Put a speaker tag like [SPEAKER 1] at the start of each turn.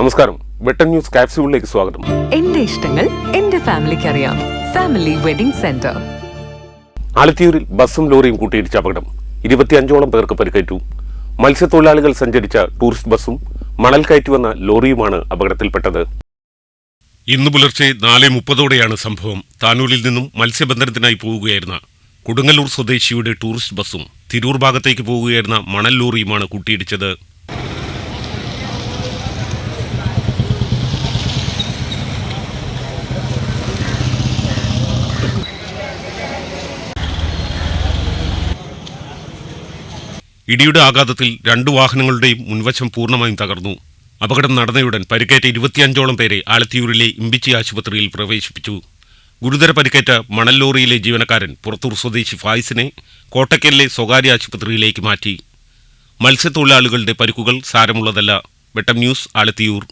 [SPEAKER 1] നമസ്കാരം. വെട്ടൻ ന്യൂസ് കാപ്സ്യൂളിലേക്ക് സ്വാഗതം.
[SPEAKER 2] എന്റെ ഇഷ്ടങ്ങൾ എന്റെ ഫാമിലിക്ക് അറിയാം. Family wedding centre.
[SPEAKER 1] ആലത്തിയൂരിൽ ബസ്സും ലോറിയും കൂട്ടിയിടിച്ച അപകടം. 25ഓളം പേർക്ക് പരിക്കേറ്റു. മത്സ്യത്തൊഴിലാളികൾ സഞ്ചരിച്ച ടൂറിസ്റ്റ് ബസ്സും മണൽ കയറ്റി വന്ന ലോറിയുമാണ് അപകടത്തിൽപ്പെട്ടത്. ഇന്ന് പുലർച്ചെ 4:30ഓടെയാണ് സംഭവം. താനൂരിൽ നിന്നും മത്സ്യബന്ധനത്തിനായി പോവുകയായിരുന്ന കൊടുങ്ങല്ലൂർ സ്വദേശിയുടെ ടൂറിസ്റ്റ് ബസ്സും തിരൂർ ഭാഗത്തേക്ക് പോവുകയായിരുന്ന മണൽ ലോറിയുമാണ് കൂട്ടിയിടിച്ചത്. ഇടിയുടെ ആഘാതത്തിൽ 2 വാഹനങ്ങളുടെയും മുൻവശം പൂർണ്ണമായും തകർന്നു. അപകടം നടന്നയുടൻ പരിക്കേറ്റ 25ഓളം പേരെ ആലത്തിയൂരിലെ ഇമ്പിച്ചി ആശുപത്രിയിൽ പ്രവേശിപ്പിച്ചു. ഗുരുതര പരിക്കേറ്റ മണൽ ലോറിയിലെ ജീവനക്കാരൻ പുറത്തൂർ സ്വദേശി ഫായിസിനെ കോട്ടക്കലിലെ സ്വകാര്യ ആശുപത്രിയിലേക്ക് മാറ്റി. മത്സ്യത്തൊഴിലാളികളുടെ പരിക്കുകൾ സാരമുള്ളതല്ല. വെട്ടം ന്യൂസ്, ആലത്തിയൂർ.